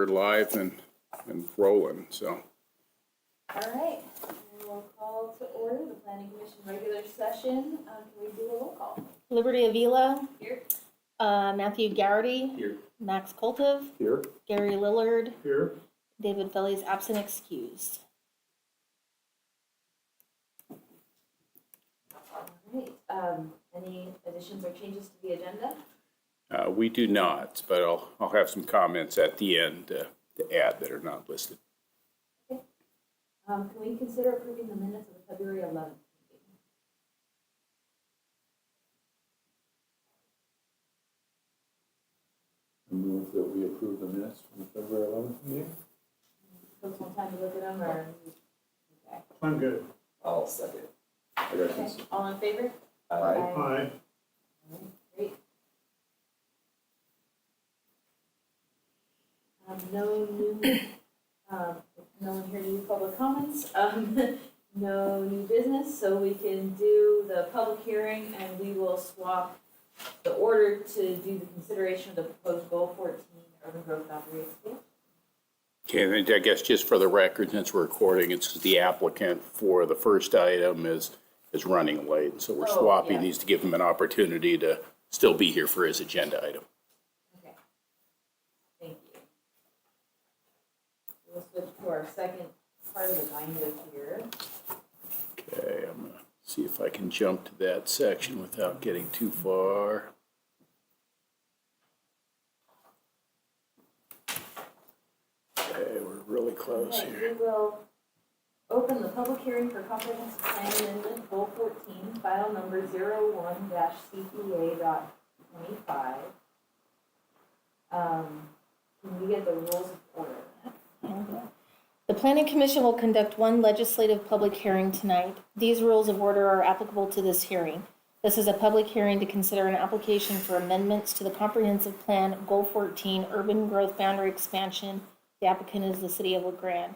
we're live and rolling, so. All right, we'll call to order the Planning Commission regular session. Can we do a roll call? Liberty Avila. Here. Matthew Garrity. Here. Max Koltov. Here. Gary Lillard. Here. David Felly's absent, excused. All right, any additions or changes to the agenda? We do not, but I'll have some comments at the end to add that are not listed. Okay. Can we consider approving the minutes of the February 11th meeting? I move that we approve the minutes from the February 11th meeting. Folks want time to look at them, or? Okay. I'm good. I'll second. Okay, all in favor? Aye. Aye. All right, great. No one here to do public comments, no new business, so we can do the public hearing and we will swap the order to do the consideration of the proposed Goal 14 urban growth boundary expansion. Okay, and I guess just for the record, since we're recording, it's the applicant for the first item is running late, so we're Oh, swapping yeah. these to give him an opportunity to still be here for his agenda item. Okay. Thank you. We'll switch to our second part of the binder here. Okay, I'm gonna see if I can jump to that section without getting too far. Okay, we're really close Okay, here. we will open the public hearing for comprehensive plan amendment Goal 14, file number 01-CPA.25. Can we get the rules of order? The Planning Commission will conduct one legislative public hearing tonight. These rules of order are applicable to this hearing. This is a public hearing to consider an application for amendments to the Comprehensive Plan Goal 14 Urban Growth Boundary Expansion. The applicant is the City of LeGrand.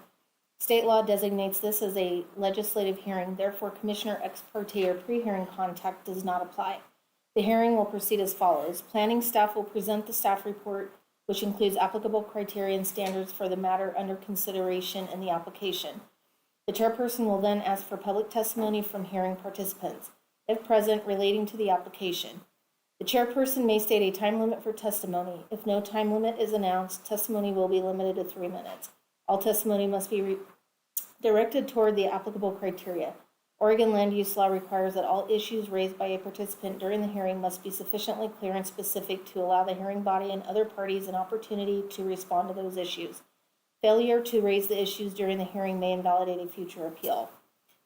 State law designates this as a legislative hearing, therefore Commissioner ex parte or pre-hearing contact does not apply. The hearing will proceed as follows. Planning staff will present the staff report, which includes applicable criteria and standards for the matter under consideration in the application. The chairperson will then ask for public testimony from hearing participants, if present, relating to the application. The chairperson may state a time limit for testimony. If no time limit is announced, testimony will be limited to 3 minutes. All testimony must be directed toward the applicable criteria. Oregon land use law requires that all issues raised by a participant during the hearing must be sufficiently clear and specific to allow the hearing body and other parties an opportunity to respond to those issues. Failure to raise the issues during the hearing may invalidate a future appeal.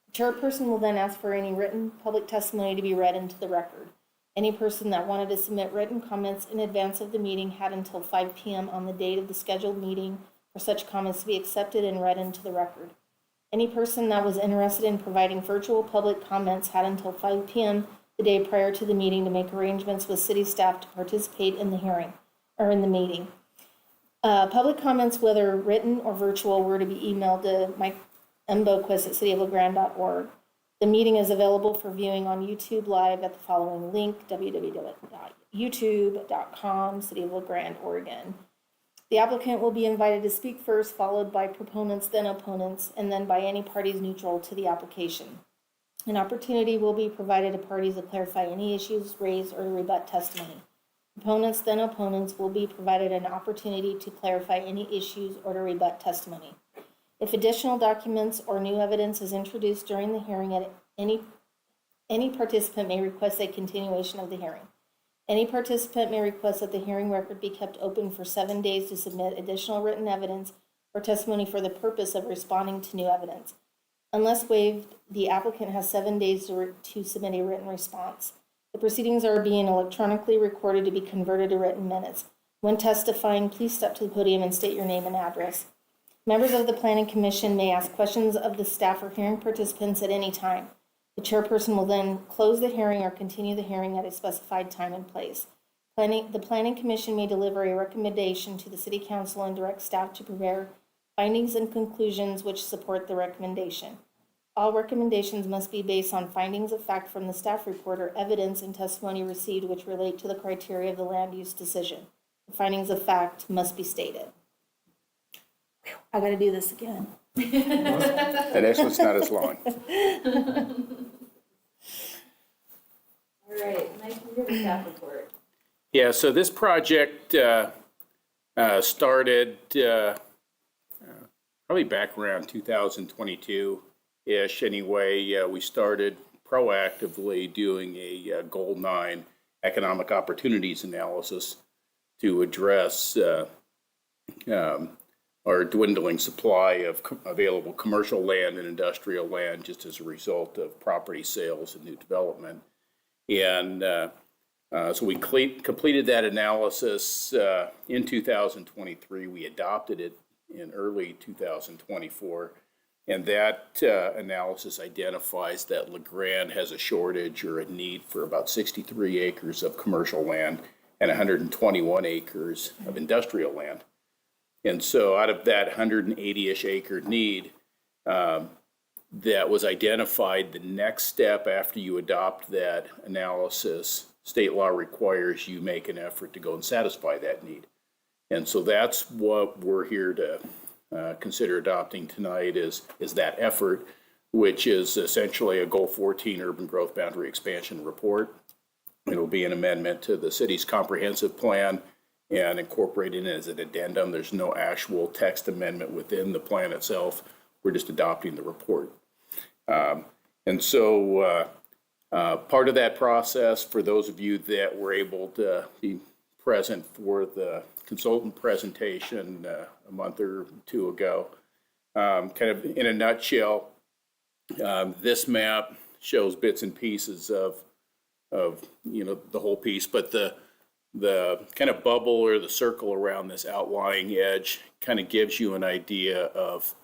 The chairperson will then ask for any written public testimony to be read into the record. Any person that wanted to submit written comments in advance of the meeting had until 5 p.m. on the date of the scheduled meeting for such comments to be accepted and read into the record. Any person that was interested in providing virtual public comments had until 5 p.m. the day prior to the meeting to make arrangements with city staff to participate in the hearing or in the meeting. Public comments, whether written or virtual, were to be emailed to Mike M. Boquist at cityoflegrand.org. The meeting is available for viewing on YouTube Live at the following link, www.youtube.com, City of LeGrand, Oregon. The applicant will be invited to speak first, followed by proponents, then opponents, and then by any parties neutral to the application. An opportunity will be provided to parties to clarify any issues raised or to rebut testimony. Proponents, then opponents will be provided an opportunity to clarify any issues or to rebut testimony. If additional documents or new evidence is introduced during the hearing, any participant may request a continuation of the hearing. Any participant may request that the hearing record be kept open for 7 days to submit additional written evidence or testimony for the purpose of responding to new evidence. Unless waived, the applicant has 7 days to submit a written response. The proceedings are being electronically recorded to be converted to written minutes. When testifying, please step to the podium and state your name and address. Members of the Planning Commission may ask questions of the staff or hearing participants at any time. The chairperson will then close the hearing or continue the hearing at a specified time and place. The Planning Commission may deliver a recommendation to the City Council and direct staff to prepare findings and conclusions which support the recommendation. All recommendations must be based on findings of fact from the staff report or evidence and testimony received which relate to the criteria of the land use decision. The findings of fact must be stated. I gotta do this again. The next one's not as long. All right, Mike, you have a staff report. Yeah, so this project started probably back around 2022-ish. Anyway, we started proactively doing a Goal 9 economic opportunities analysis to address our dwindling supply of available commercial land and industrial land just as a result of property sales and new development. And so we completed that analysis in 2023. We adopted it in early 2024. And that analysis identifies that LeGrand has a shortage or a need for about 63 acres of commercial land and 121 acres of industrial land. And so out of that 180-ish acre need that was identified, the next step after you adopt that analysis, state law requires you make an effort to go and satisfy that need. And so that's what we're here to consider adopting tonight is that effort, which is essentially a Goal 14 Urban Growth Boundary Expansion Report. It'll be an amendment to the city's comprehensive plan and incorporated it as an addendum. There's no actual text amendment within the plan itself. We're just adopting the report. And so part of that process, for those of you that were able to be present for the consultant presentation a month or two ago, kind of in a nutshell, this map shows bits and pieces of the whole piece, but the kind of bubble or the circle around this outlying edge kind of gives you an idea of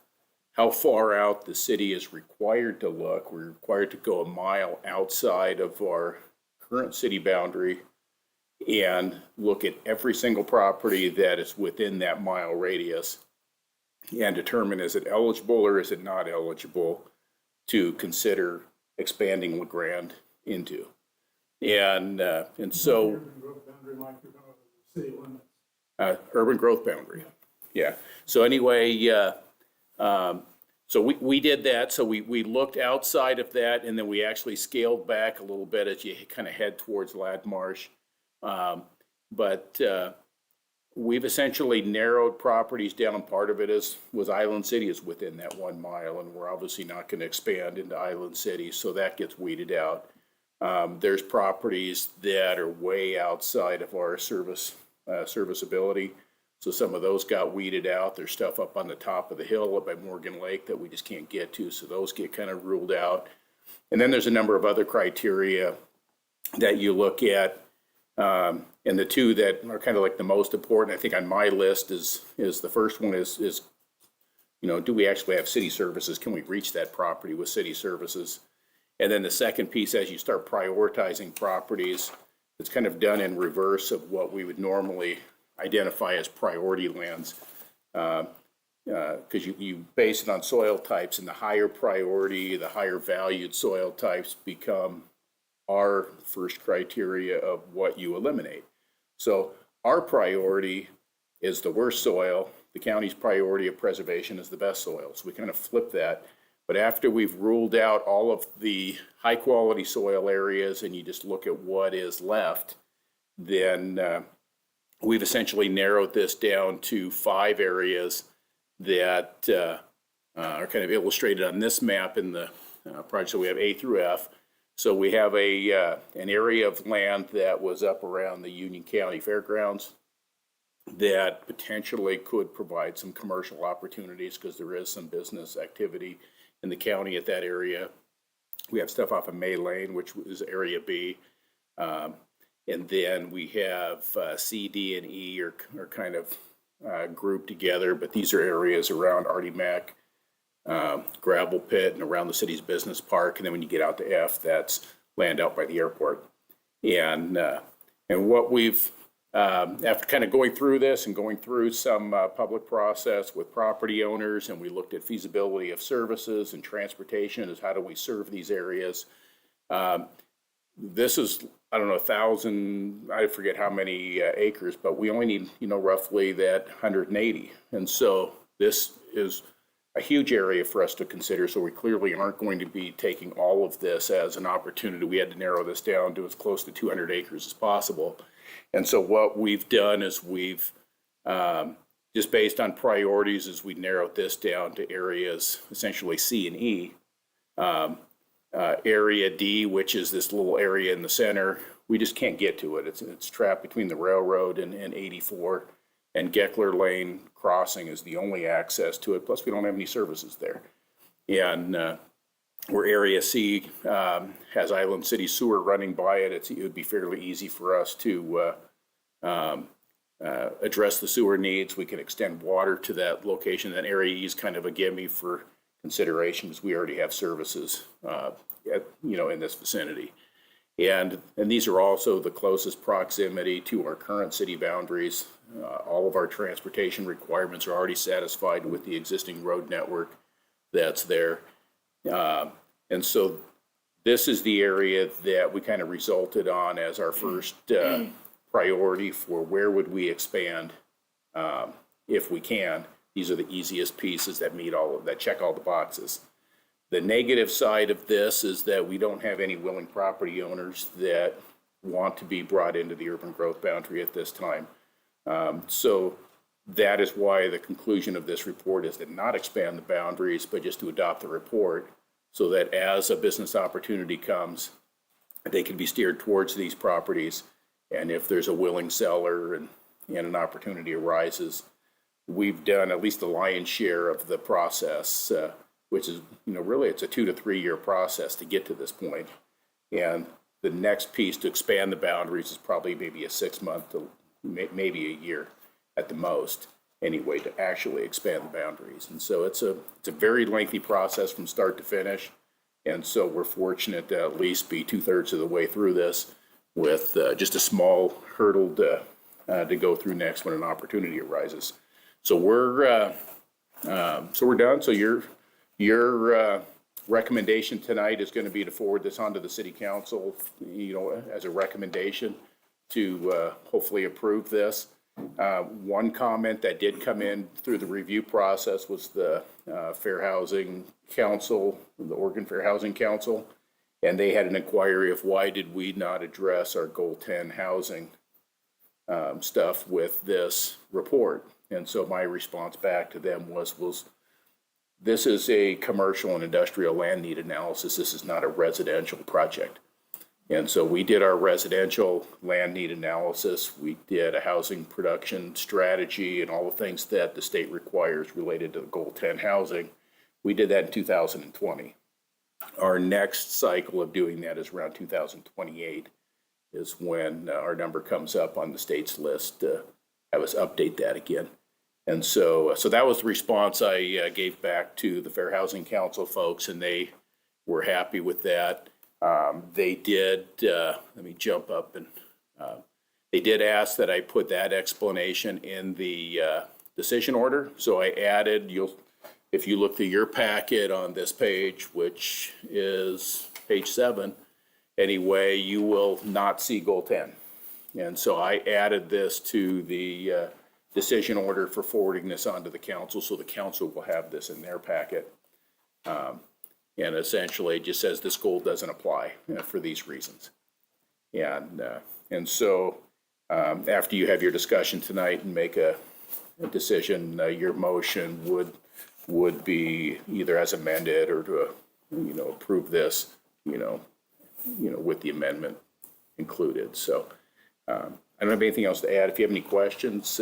how far out the city is required to look. We're required to go a mile outside of our current city boundary and look at every single property that is within that mile radius and determine, is it eligible or is it not eligible to consider expanding LeGrand into. And so Urban growth boundary like you're talking about the city limits. urban growth boundary. Yeah. So anyway, so we did that. So we looked outside of that, and then we actually scaled back a little bit as you kind of head towards Lad Marsh. But we've essentially narrowed properties down, and part of it was Island City is within that 1 mile, and we're obviously not going to expand into Island City, so that gets weeded out. There's properties that are way outside of our serviceability. So some of those got weeded out. There's stuff up on the top of the hill up by Morgan Lake that we just can't get to. So those get kind of ruled out. And then there's a number of other criteria that you look at. And the two that are kind of like the most important, I think on my list is the first one is, do we actually have city services? Can we reach that property with city services? And then the second piece, as you start prioritizing properties, it's kind of done in reverse of what we would normally identify as priority lands, because you base it on soil types, and the higher priority, the higher valued soil types become our first criteria of what you eliminate. So our priority is the worst soil. The county's priority of preservation is the best soil. So we kind of flip that. But after we've ruled out all of the high quality soil areas and you just look at what is left, then we've essentially narrowed this down to 5 areas that are kind of illustrated on this map in the project. So we have A through F. So we have an area of land that was up around the Union County Fairgrounds that potentially could provide some commercial opportunities because there is some business activity in the county at that area. We have stuff off of May Lane, which is Area B. And then we have C, D, and E are kind of grouped together, but these are areas around Artie Mac, Gravel Pit, and around the city's business park. And then when you get out to F, that's land out by the airport. And what we've, after kind of going through this and going through some public process with property owners, and we looked at feasibility of services and transportation as how do we serve these areas. This is, I don't know, 1,000, I forget how many acres, but we only need, roughly that 180. And so this is a huge area for us to consider, so we clearly aren't going to be taking all of this as an opportunity. We had to narrow this down to as close to 200 acres as possible. And so what we've done is we've, just based on priorities, is we narrowed this down to areas essentially C and E. Area D, which is this little area in the center, we just can't get to it. It's trapped between the railroad and 84, and Geckler Lane Crossing is the only access to it. Plus, we don't have any services there. And where Area C has Island City Sewer running by it, it would be fairly easy for us to address the sewer needs. We can extend water to that location. That Area E is kind of a gimme for consideration because we already have services, in this vicinity. And these are also the closest proximity to our current city boundaries. All of our transportation requirements are already satisfied with the existing road network that's there. And so this is the area that we kind of resulted on as our first priority for where would we expand if we can. These are the easiest pieces that check all the boxes. The negative side of this is that we don't have any willing property owners that want to be brought into the urban growth boundary at this time. So that is why the conclusion of this report is to not expand the boundaries, but just to adopt the report so that as a business opportunity comes, they can be steered towards these properties. And if there's a willing seller and an opportunity arises, we've done at least the lion's share of the process, which is, really it's a 2 to 3 year process to get to this point. And the next piece to expand the boundaries is probably maybe a 6 month to maybe a year at the most, anyway, to actually expand the boundaries. And so it's a very lengthy process from start to finish. And so we're fortunate to at least be 2/3 of the way through this with just a small hurdle to go through next when an opportunity arises. So we're done. So your recommendation tonight is going to be to forward this on to the city council, as a recommendation to hopefully approve this. One comment that did come in through the review process was the Fair Housing Council, the Oregon Fair Housing Council, and they had an inquiry of why did we not address our Goal 10 housing stuff with this report. And so my response back to them was this is a commercial and industrial land need analysis. This is not a residential project. And so we did our residential land need analysis. We did a housing production strategy and all the things that the state requires related to the Goal 10 housing. We did that in 2020. Our next cycle of doing that is around 2028 is when our number comes up on the state's list. Have us update that again. And so that was the response I gave back to the Fair Housing Council folks, and they were happy with that. They did, let me jump up, and they did ask that I put that explanation in the decision order. So I added, if you look through your packet on this page, which is page 7, anyway, you will not see Goal 10. And so I added this to the decision order for forwarding this on to the council, so the council will have this in their packet. And essentially it just says this goal doesn't apply for these reasons. And so after you have your discussion tonight and make a decision, your motion would be either as amended or to approve this with the amendment included. So I don't have anything else to add. If you have any questions,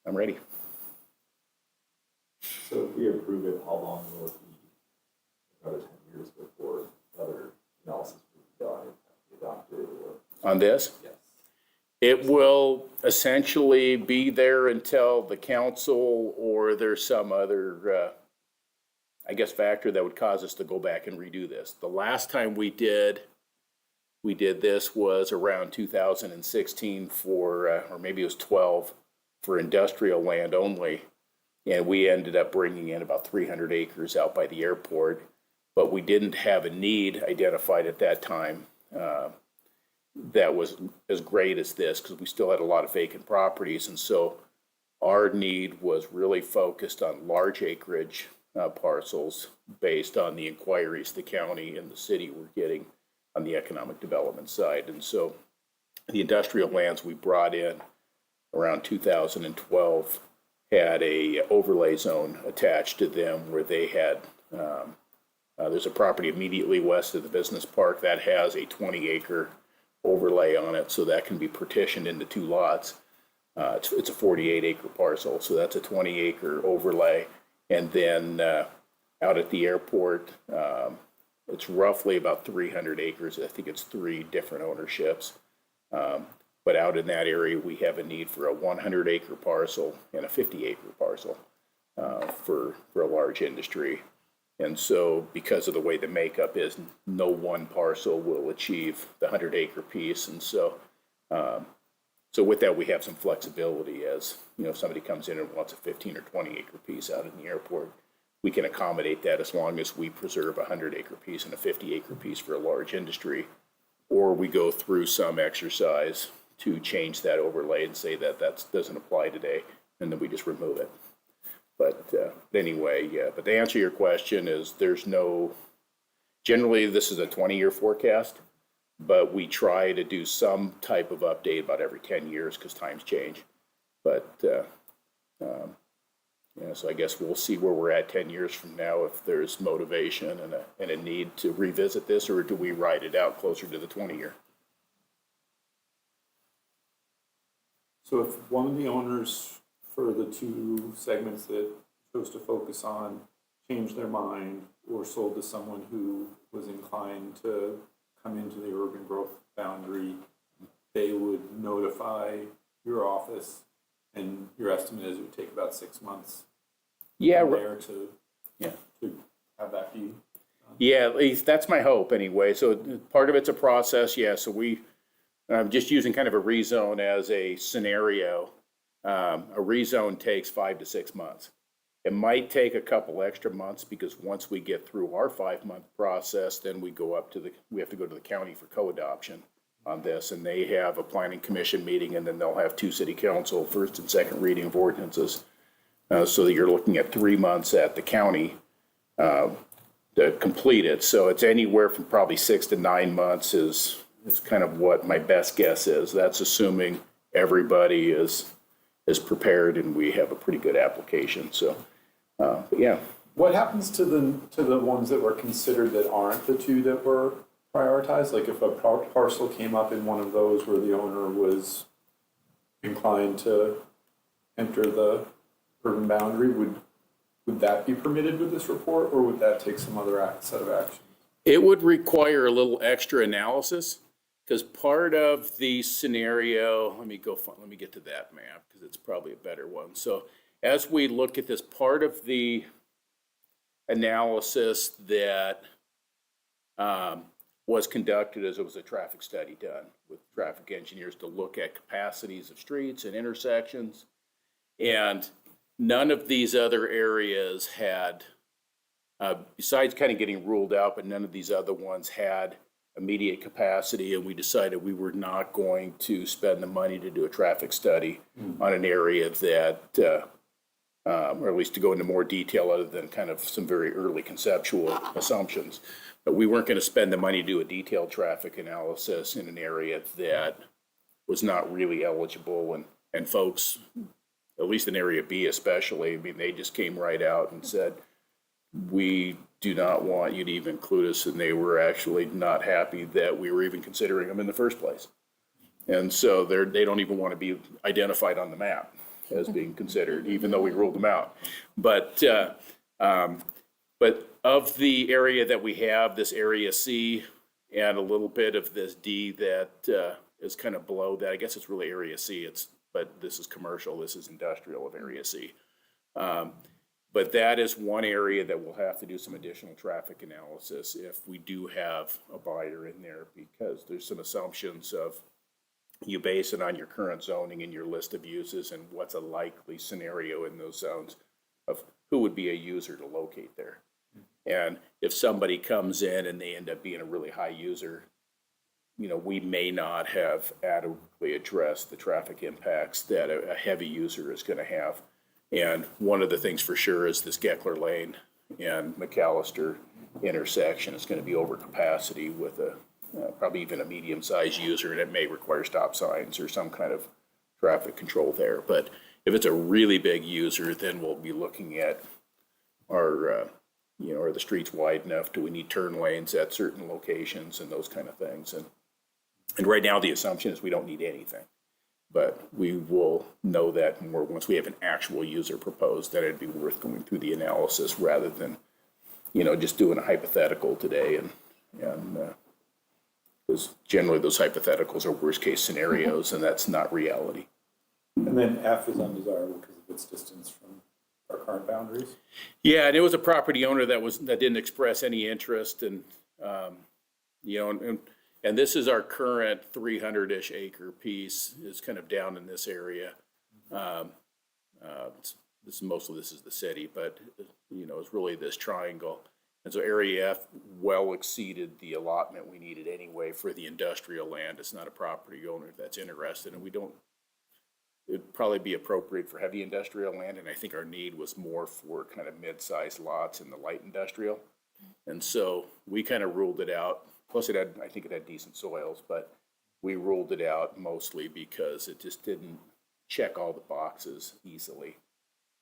I'm ready. So if we approve it, how long will it be? Another 10 years before other analysis will be done and have to be adopted? Or? On this? Yes. It will essentially be there until the council or there's some other, factor that would cause us to go back and redo this. The last time we did this was around 2016 for, or maybe it was 12, for industrial land only. And we ended up bringing in about 300 acres out by the airport, but we didn't have a need identified at that time that was as great as this, because we still had a lot of vacant properties. And so our need was really focused on large acreage parcels based on the inquiries the county and the city were getting on the economic development side. And so the industrial lands we brought in around 2012 had a overlay zone attached to them where they had, there's a property immediately west of the business park that has a 20-acre overlay on it, so that can be partitioned into 2 lots. It's a 48-acre parcel, so that's a 20-acre overlay. And then out at the airport, it's roughly about 300 acres. I think it's 3 different ownerships. But out in that area, we have a need for a 100-acre parcel and a 50-acre parcel for a large industry. And so because of the way the makeup is, no one parcel will achieve the 100-acre piece. And so so with that, we have some flexibility as, you know, if somebody comes in and wants a 15 or 20-acre piece out in the airport, we can accommodate that as long as we preserve a 100-acre piece and a 50-acre piece for a large industry. Or we go through some exercise to change that overlay and say that that doesn't apply today, and then we just remove it. But anyway, yeah, but to answer your question is there's no, generally this is a 20-year forecast, but we try to do some type of update about every 10 years because times change. But yeah, so I guess we'll see where we're at 10 years from now, if there's motivation and a need to revisit this, or do we ride it out closer to the 20-year? So if one of the owners for the 2 segments that chose to focus on changed their mind or sold to someone who was inclined to come into the urban growth boundary, they would notify your office, and your estimate is it would take about 6 months Yeah, from there to have that be done. yeah, at least that's my hope anyway. So part of it's a process, yeah. So I'm just using kind of a rezone as a scenario. A rezone takes 5 to 6 months. It might take a couple extra months because once we get through our 5-month process, then we have to go to the county for co-adoption on this, and they have a planning commission meeting, and then they'll have 2 city council first and second reading of ordinances. So that you're looking at 3 months at the county to complete it. So it's anywhere from probably 6 to 9 months is kind of what my best guess is. That's assuming everybody is prepared and we have a pretty good application. So, but yeah. What happens to the ones that were considered that aren't the 2 that were prioritized? Like if a parcel came up in one of those where the owner was inclined to enter the urban boundary, would that be permitted with this report, or would that take some other set of action? It would require a little extra analysis because part of the scenario, let me get to that map because it's probably a better one. So as we look at this, part of the analysis that was conducted as it was a traffic study done with traffic engineers to look at capacities of streets and intersections. And none of these other areas had, besides kind of getting ruled out, but none of these other ones had immediate capacity, and we decided we were not going to spend the money to do a traffic study on an area that, or at least to go into more detail other than kind of some very early conceptual assumptions. But we weren't going to spend the money to do a detailed traffic analysis in an area that was not really eligible, and folks, at least in Area B especially, I mean, they just came right out and said, we do not want you to even include us, and they were actually not happy that we were even considering them in the first place. And so they don't even want to be identified on the map as being considered, even though we ruled them out. But of the area that we have, this Area C and a little bit of this D that is kind of below that, I guess it's really Area C, but this is commercial, this is industrial of Area C. But that is one area that we'll have to do some additional traffic analysis if we do have a buyer in there, because there's some assumptions of you base it on your current zoning and your list of uses and what's a likely scenario in those zones of who would be a user to locate there. And if somebody comes in and they end up being a really high user, we may not have adequately addressed the traffic impacts that a heavy user is going to have. And one of the things for sure is this Geckler Lane and McAllister intersection is going to be over capacity with probably even a medium-sized user, and it may require stop signs or some kind of traffic control there. But if it's a really big user, then we'll be looking at are the streets wide enough? Do we need turn lanes at certain locations and those kind of things? And right now, the assumption is we don't need anything. But we will know that more once we have an actual user proposed, that it'd be worth going through the analysis rather than, just doing a hypothetical today. And because generally those hypotheticals are worst case scenarios, and that's not reality. And then F is undesirable because of its distance from our current boundaries? Yeah, and it was a property owner that didn't express any interest, and and this is our current 300-ish acre piece is kind of down in this area. Most of this is the city, but it's really this triangle. And so area F well exceeded the allotment we needed anyway for the industrial land. It's not a property owner that's interested, and it'd probably be appropriate for heavy industrial land, and I think our need was more for kind of mid-sized lots in the light industrial. And so we kind of ruled it out. Plus I think it had decent soils, but we ruled it out mostly because it just didn't check all the boxes easily.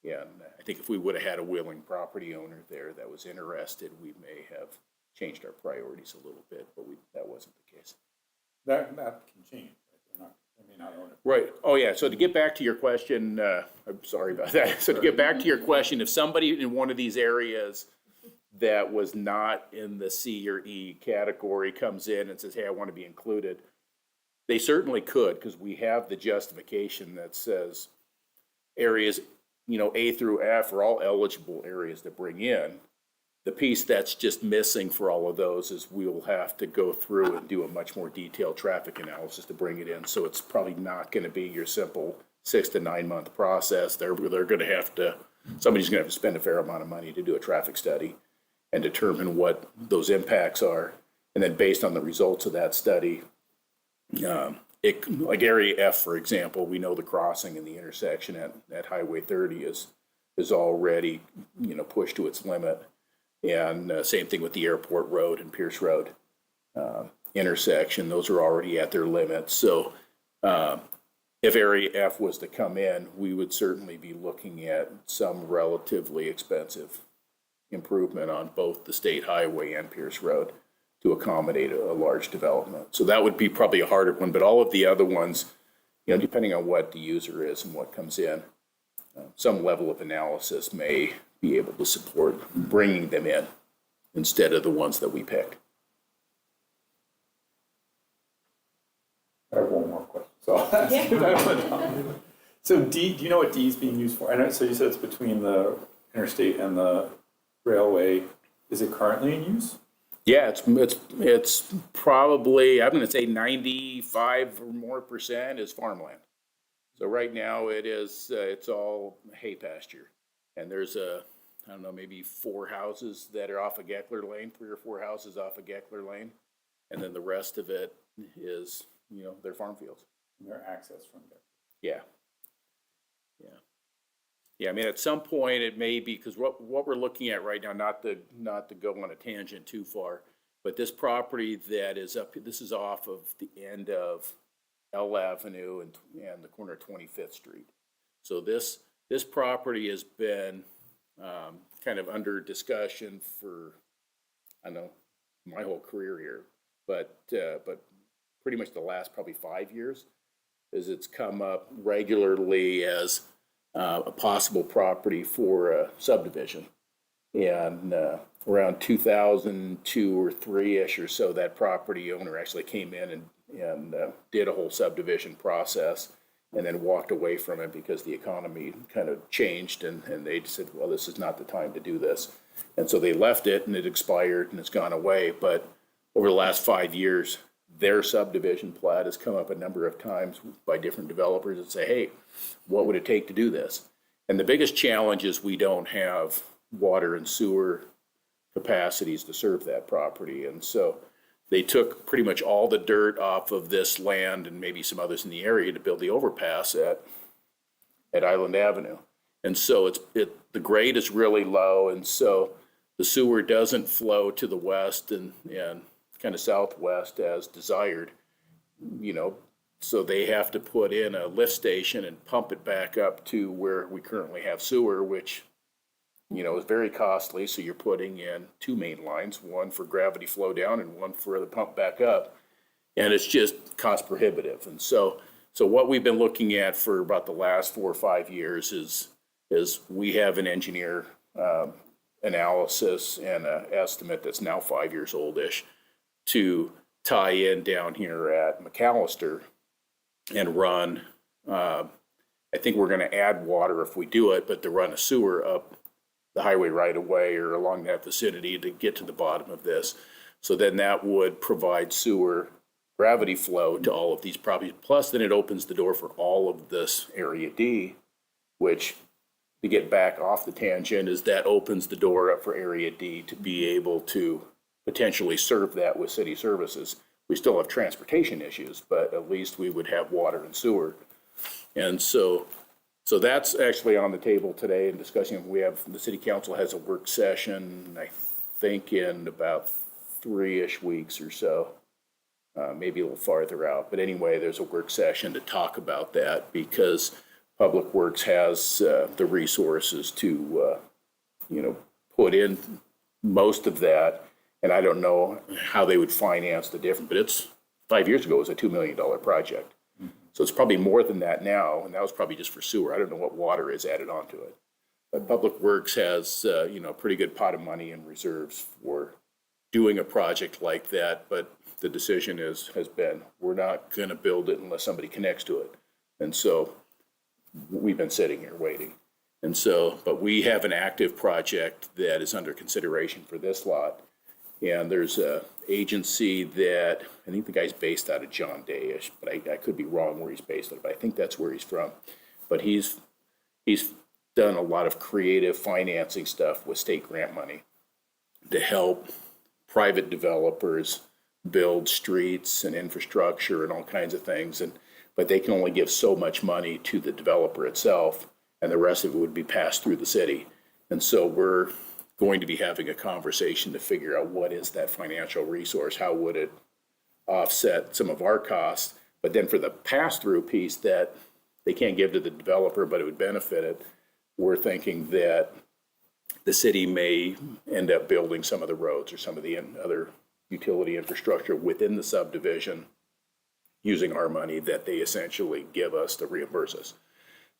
And I think if we would have had a willing property owner there that was interested, we may have changed our priorities a little bit, but that wasn't the case. That can change, right? They may not own it. Right. Oh, yeah. So to get back to your question, I'm sorry about that. So to get back to your question, if somebody in one of these areas that was not in the C or E category comes in and says, hey, I want to be included, they certainly could, because we have the justification that says areas, A through F are all eligible areas to bring in. The piece that's just missing for all of those is we'll have to go through and do a much more detailed traffic analysis to bring it in. So it's probably not going to be your simple 6 to 9 month process. They're going to have to, somebody's going to have to spend a fair amount of money to do a traffic study and determine what those impacts are. And then based on the results of that study, like area F, for example, we know the crossing and the intersection at Highway 30 is already, pushed to its limit. And same thing with the Airport Road and Pierce Road intersection. Those are already at their limits. So if area F was to come in, we would certainly be looking at some relatively expensive improvement on both the state highway and Pierce Road to accommodate a large development. So that would be probably a harder one, but all of the other ones, depending on what the user is and what comes in, some level of analysis may be able to support bringing them in instead of the ones that we picked. I have one more question, so I'll ask you that one. So D, do you know what D is being used for? I know, so you said it's between the interstate and the railway. Is it currently in use? Yeah, it's probably, I'm going to say 95 or more % is farmland. So right now it's all hay pasture. And there's maybe 4 houses that are off of Geckler Lane, 3 or 4 houses off of Geckler Lane. And then the rest of it is, their farm fields. And their access from there. Yeah. Yeah, I mean, at some point it may be, because what we're looking at right now, not to go on a tangent too far, but this property that is up, this is off of the end of L Avenue and the corner of 25th Street. So this property has been kind of under discussion for, I don't know, my whole career here, but pretty much the last probably 5 years, as it's come up regularly as a possible property for a subdivision. And around 2002 or 3-ish or so, that property owner actually came in and did a whole subdivision process and then walked away from it because the economy kind of changed and they said, well, this is not the time to do this. And so they left it and it expired and it's gone away. But over the last 5 years, their subdivision plat has come up a number of times by different developers and say, hey, what would it take to do this? And the biggest challenge is we don't have water and sewer capacities to serve that property. And so they took pretty much all the dirt off of this land and maybe some others in the area to build the overpass at Island Avenue. And so the grade is really low, and so the sewer doesn't flow to the west and kind of southwest as desired, so they have to put in a lift station and pump it back up to where we currently have sewer, which, is very costly. So you're putting in two main lines, one for gravity flow down and one for the pump back up. And it's just cost prohibitive. And so what we've been looking at for about the last 4 or 5 years is we have an engineer analysis and an estimate that's now 5 years oldish to tie in down here at McAllister and run, I think we're going to add water if we do it, but to run a sewer up the highway right away or along that vicinity to get to the bottom of this. So then that would provide sewer gravity flow to all of these properties. Plus then it opens the door for all of this Area D, which, to get back off the tangent, is that opens the door up for Area D to be able to potentially serve that with city services. We still have transportation issues, but at least we would have water and sewer. And so that's actually on the table today in discussion. The city council has a work session, I think in about 3-ish weeks or so, maybe a little farther out. But anyway, there's a work session to talk about that because Public Works has the resources to, put in most of that. And I don't know how they would finance the difference, but it's 5 years ago, it was a $2 million project. So it's probably more than that now, and that was probably just for sewer. I don't know what water is added onto it. But Public Works has, a pretty good pot of money in reserves for doing a project like that. But the decision has been, we're not going to build it unless somebody connects to it. And so we've been sitting here waiting. And so, but we have an active project that is under consideration for this lot. And there's a agency that, I think the guy's based out of John Day-ish, but I could be wrong where he's based out of, but I think that's where he's from. But he's done a lot of creative financing stuff with state grant money to help private developers build streets and infrastructure and all kinds of things. But they can only give so much money to the developer itself, and the rest of it would be passed through the city. And so we're going to be having a conversation to figure out what is that financial resource, how would it offset some of our costs, but then for the pass-through piece that they can't give to the developer, but it would benefit it, we're thinking that the city may end up building some of the roads or some of the other utility infrastructure within the subdivision using our money that they essentially give us to reimburse us.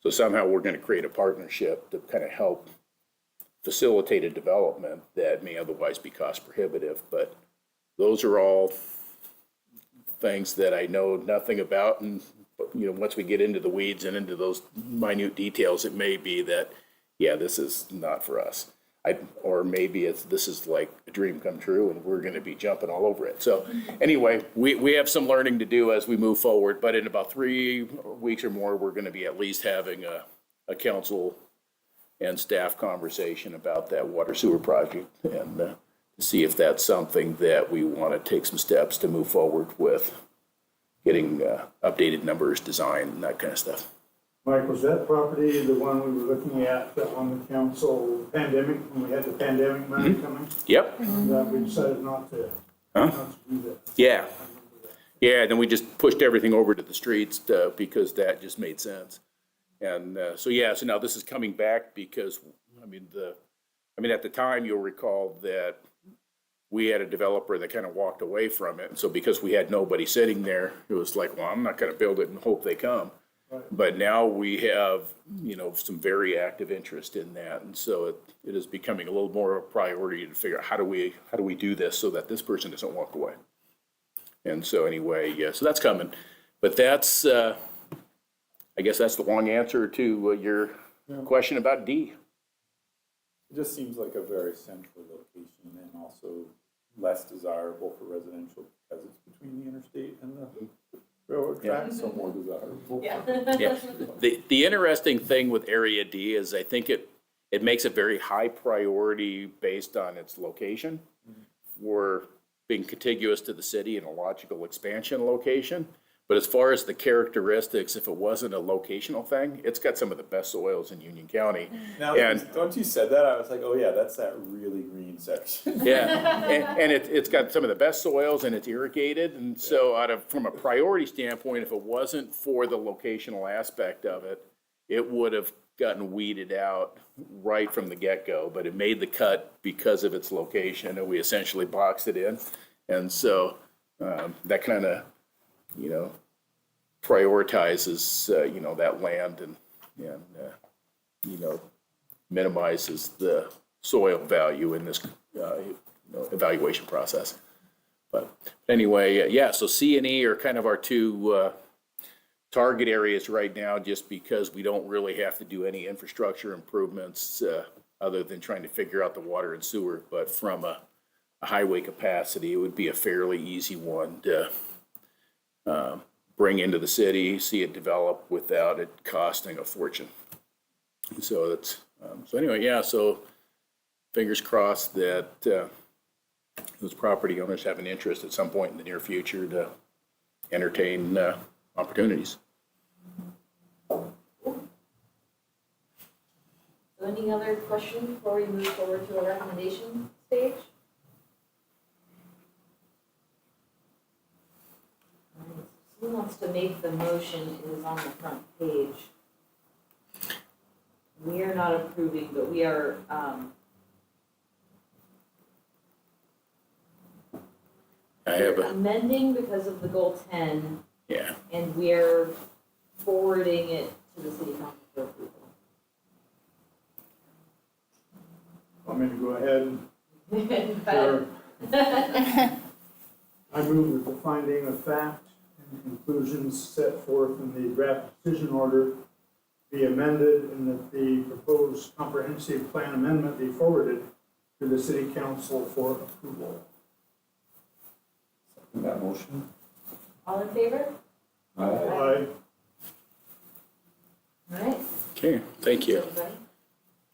So somehow we're going to create a partnership to kind of help facilitate a development that may otherwise be cost prohibitive. But those are all things that I know nothing about. And, once we get into the weeds and into those minute details, it may be that, yeah, this is not for us. Or maybe this is like a dream come true and we're going to be jumping all over it. So anyway, we have some learning to do as we move forward. But in about 3 weeks or more, we're going to be at least having a council and staff conversation about that water sewer project and see if that's something that we want to take some steps to move forward with getting updated numbers, design, and that kind of stuff. Mike, was that property the one we were looking at on the council pandemic, when we had the pandemic money coming? Yep. And we decided not to do that. Yeah. I remember that. Yeah, then we just pushed everything over to the streets because that just made sense. And so now this is coming back because, at the time, you'll recall that we had a developer that kind of walked away from it. And so because we had nobody sitting there, it was like, well, I'm not going to build it and hope they come. Right. But now we have, some very active interest in that. And so it is becoming a little more a priority to figure out how do we do this so that this person doesn't walk away. And so anyway, yeah, so that's coming. But that's, I guess that's the long answer to your question about D. It just seems like a very central location and also less desirable for residential because it's between the interstate and the railroad tracks, so more desirable. Yeah. Yeah. The interesting thing with Area D is I think it makes it very high priority based on its location for being contiguous to the city and a logical expansion location. But as far as the characteristics, if it wasn't a locational thing, it's got some of the best soils in Union County. Now, And- don't you said that, I was like, oh yeah, that's that really green section. Yeah, and it's got some of the best soils and it's irrigated. And so from a priority standpoint, if it wasn't for the locational aspect of it, it would have gotten weeded out right from the get-go. But it made the cut because of its location, and we essentially boxed it in. And so that kind of, prioritizes, that land and minimizes the soil value in this, evaluation process. But anyway, so C and E are kind of our two target areas right now, just because we don't really have to do any infrastructure improvements other than trying to figure out the water and sewer. But from a highway capacity, it would be a fairly easy one to bring into the city, see it develop without it costing a fortune. So that's, so anyway, so fingers crossed that those property owners have an interest at some point in the near future to entertain opportunities. So any other questions before we move forward to a recommendation stage? Alright, so who wants to make the motion? It is on the front page. We are not approving, but we are, I have we're a, amending because of the goal 10, yeah, and we're forwarding it to the city council for approval. Want me to go ahead? But Sure. I move that the finding of fact and conclusions set forth in the draft decision order be amended and that the proposed comprehensive plan amendment be forwarded to the city council for approval. That motion? all in favor? Aye. All right. okay, thank you. Everybody?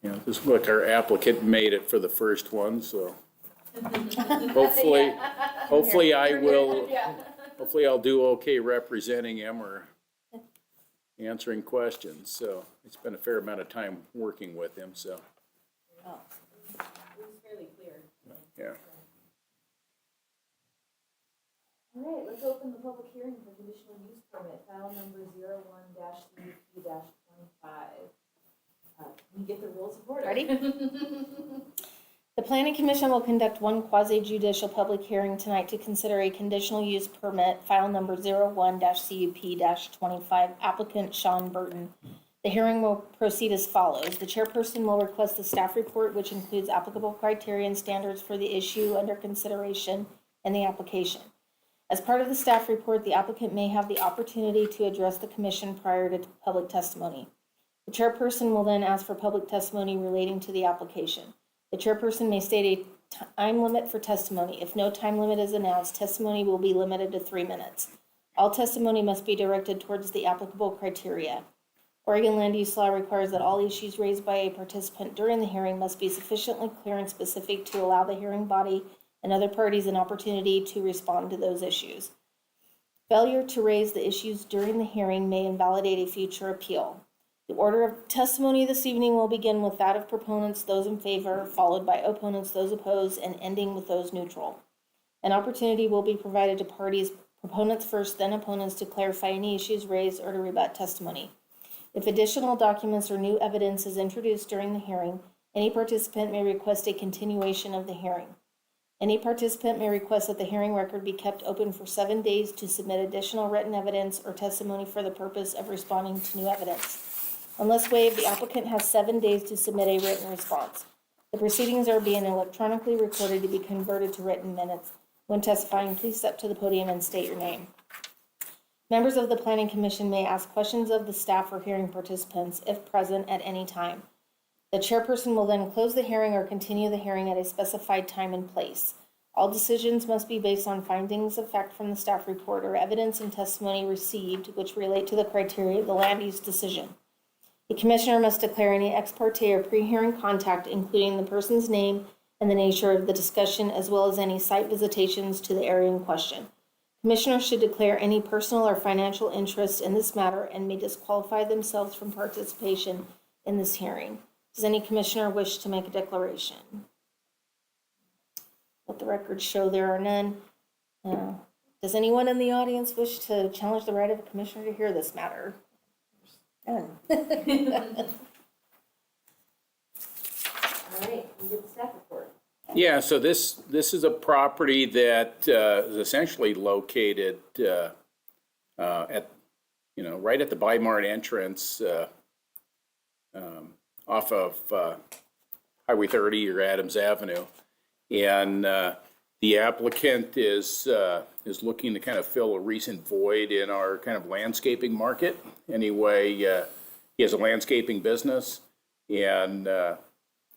Yeah, this look, our applicant made it for the first one, so hopefully I will, hopefully I'll do okay representing him or answering questions. So it's been a fair amount of time working with him, so, It was fairly clear. yeah. All right, let's open the public hearing for conditional use permit, file number 01-CUP-25. Can we get the rules of order? Ready? The Planning Commission will conduct one quasi-judicial public hearing tonight to consider a conditional use permit, file number 01-CUP-25, applicant Sean Burton. The hearing will proceed as follows. The chairperson will request the staff report, which includes applicable criteria and standards for the issue under consideration and the application. As part of the staff report, the applicant may have the opportunity to address the commission prior to public testimony. The chairperson will then ask for public testimony relating to the application. The chairperson may state a time limit for testimony. If no time limit is announced, testimony will be limited to 3 minutes. All testimony must be directed towards the applicable criteria. Oregon land use law requires that all issues raised by a participant during the hearing must be sufficiently clear and specific to allow the hearing body and other parties an opportunity to respond to those issues. Failure to raise the issues during the hearing may invalidate a future appeal. The order of testimony this evening will begin with that of proponents, those in favor, followed by opponents, those opposed, and ending with those neutral. An opportunity will be provided to parties, proponents first, then opponents, to clarify any issues raised or to rebut testimony. If additional documents or new evidence is introduced during the hearing, any participant may request a continuation of the hearing. Any participant may request that the hearing record be kept open for 7 days to submit additional written evidence or testimony for the purpose of responding to new evidence. Unless waived, the applicant has 7 days to submit a written response. The proceedings are being electronically recorded to be converted to written minutes. When testifying, please step to the podium and state your name. Members of the Planning Commission may ask questions of the staff or hearing participants, if present, at any time. The chairperson will then close the hearing or continue the hearing at a specified time and place. All decisions must be based on findings of fact from the staff report or evidence and testimony received which relate to the criteria of the land use decision. The commissioner must declare any ex parte or pre-hearing contact, including the person's name and the nature of the discussion, as well as any site visitations to the area in question. Commissioners should declare any personal or financial interest in this matter and may disqualify themselves from participation in this hearing. Does any commissioner wish to make a declaration? Let the record show there are none. Does anyone in the audience wish to challenge the right of a commissioner to hear this matter? None. All right, we get the staff report. Yeah, so this is a property that is essentially located at, right at the Bi-Mart entrance off of Highway 30 or Adams Avenue. And the applicant is looking to kind of fill a recent void in our kind of landscaping market. Anyway, he has a landscaping business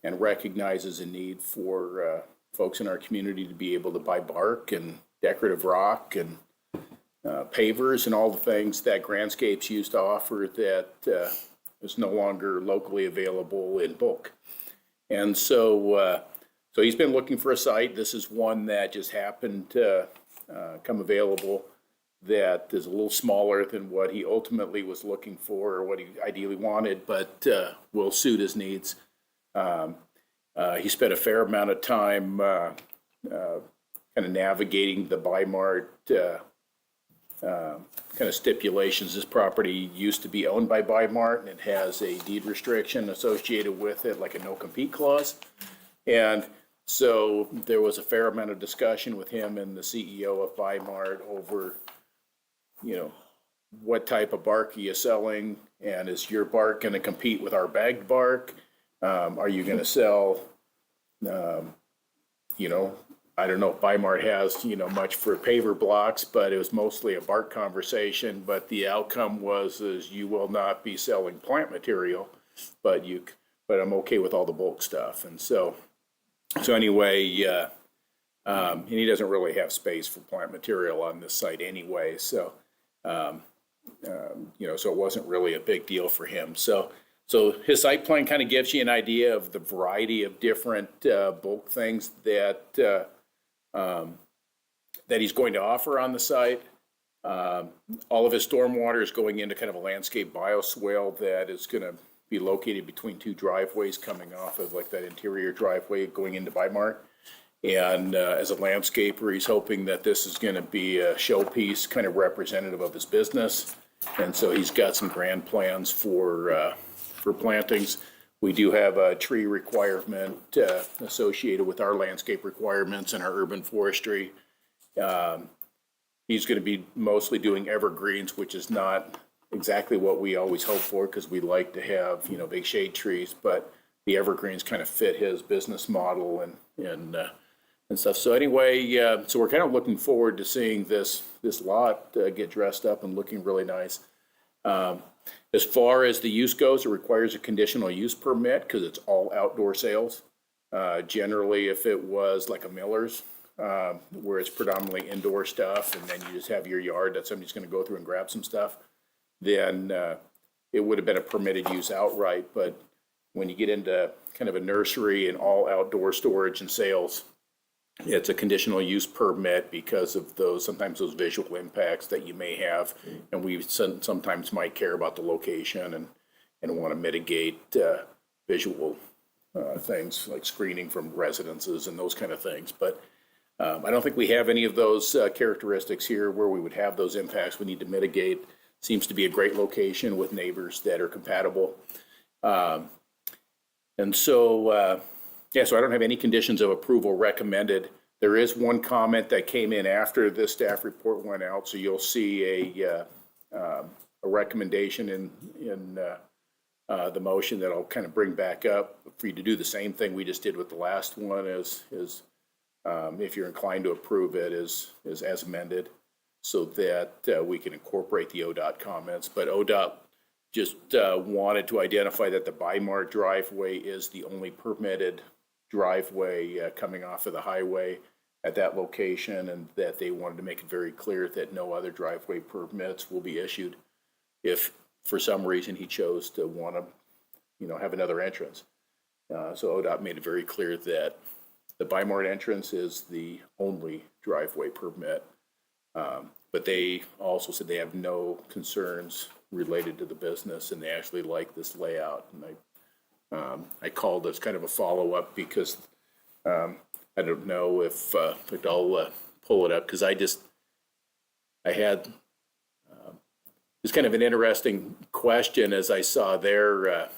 and recognizes a need for folks in our community to be able to buy bark and decorative rock and pavers and all the things that Grandscapes used to offer that is no longer locally available in bulk. And so he's been looking for a site. This is one that just happened to come available that is a little smaller than what he ultimately was looking for or what he ideally wanted, but will suit his needs. He spent a fair amount of time kind of navigating the Bi-Mart kind of stipulations. This property used to be owned by Bi-Mart, and it has a deed restriction associated with it, like a no-compete clause. And so there was a fair amount of discussion with him and the CEO of Bi-Mart over, what type of bark are you selling, and is your bark going to compete with our bagged bark? Are you going to sell, I don't know if Bi-Mart has, much for paver blocks, but it was mostly a bark conversation. But the outcome was you will not be selling plant material, but I'm okay with all the bulk stuff. And so anyway, and he doesn't really have space for plant material on this site anyway. So, so it wasn't really a big deal for him. So his site plan kind of gives you an idea of the variety of different bulk things that he's going to offer on the site. All of his stormwater is going into kind of a landscape bioswale that is going to be located between two driveways coming off of like that interior driveway going into Bi-Mart. And as a landscaper, he's hoping that this is going to be a showpiece kind of representative of his business. And so he's got some grand plans for plantings. We do have a tree requirement associated with our landscape requirements and our urban forestry. He's going to be mostly doing evergreens, which is not exactly what we always hope for, because we like to have, big shade trees, but the evergreens kind of fit his business model and stuff. So anyway, so we're kind of looking forward to seeing this lot get dressed up and looking really nice. As far as the use goes, it requires a conditional use permit because it's all outdoor sales. Generally, if it was like a Miller's, where it's predominantly indoor stuff, and then you just have your yard that somebody's going to go through and grab some stuff, then it would have been a permitted use outright. But when you get into kind of a nursery and all outdoor storage and sales, it's a conditional use permit because of sometimes those visual impacts that you may have. And we sometimes might care about the location and want to mitigate visual things like screening from residences and those kind of things. But I don't think we have any of those characteristics here where we would have those impacts we need to mitigate. Seems to be a great location with neighbors that are compatible. And so, so I don't have any conditions of approval recommended. There is one comment that came in after this staff report went out, so you'll see a recommendation in the motion that I'll kind of bring back up for you to do the same thing we just did with the last one, is if you're inclined to approve it, is as amended, so that we can incorporate the ODOT comments. But ODOT just wanted to identify that the Bi-Mart driveway is the only permitted driveway coming off of the highway at that location, and that they wanted to make it very clear that no other driveway permits will be issued if for some reason he chose to want to, have another entrance. So ODOT made it very clear that The Bymart entrance is the only driveway permit. But they also said they have no concerns related to the business, and they actually like this layout. And I called as kind of a follow-up because I don't know if I'll pull it up, because I had it's kind of an interesting question as I saw theirs,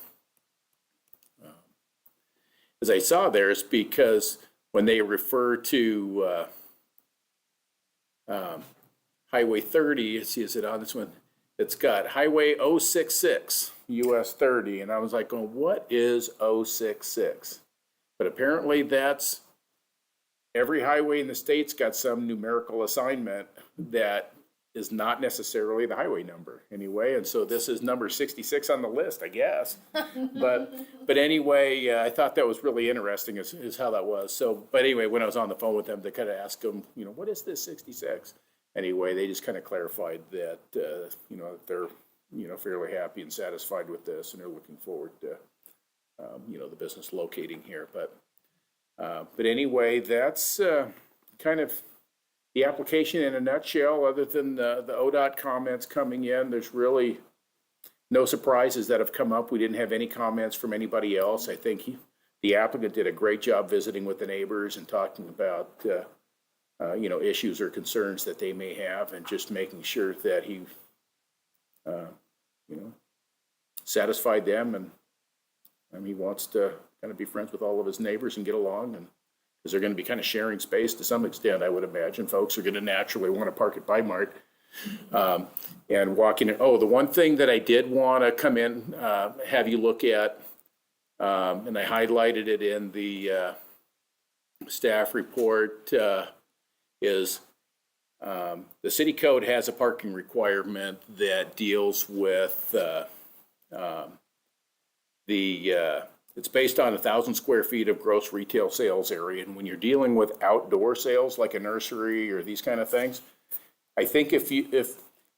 because when they refer to Highway 30, is it on this one? It's got Highway 066, US 30, and I was like, going, what is 066? But apparently that's, every highway in the state's got some numerical assignment that is not necessarily the highway number anyway, and so this is number 66 on the list, I guess. But anyway, I thought that was really interesting is how that was. So, but anyway, when I was on the phone with them, they kind of asked them, what is this 66? Anyway, they just kind of clarified that, that they're, fairly happy and satisfied with this, and they're looking forward to, the business locating here. But anyway, that's kind of the application in a nutshell. Other than the ODOT comments coming in, there's really no surprises that have come up. We didn't have any comments from anybody else. I think the applicant did a great job visiting with the neighbors and talking about, issues or concerns that they may have, and just making sure that he, satisfied them, and he wants to kind of be friends with all of his neighbors and get along, and because they're going to be kind of sharing space to some extent, I would imagine. Folks are going to naturally want to park at Bymart and walk in. Oh, the one thing that I did want to come in, have you look at, and I highlighted it in the staff report, is the city code has a parking requirement that deals with it's based on 1,000 square feet of gross retail sales area. And when you're dealing with outdoor sales, like a nursery or these kind of things, I think if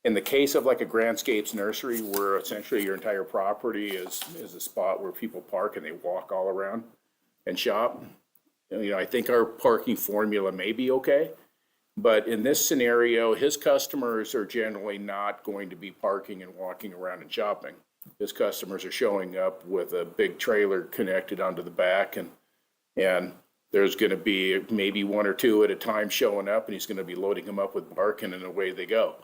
in the case of like a Grandscapes nursery, where essentially your entire property is a spot where people park and they walk all around and shop, I think our parking formula may be okay. But in this scenario, his customers are generally not going to be parking and walking around and shopping. His customers are showing up with a big trailer connected onto the back, and there's going to be maybe one or two at a time showing up, and he's going to be loading them up with barking, and away they go.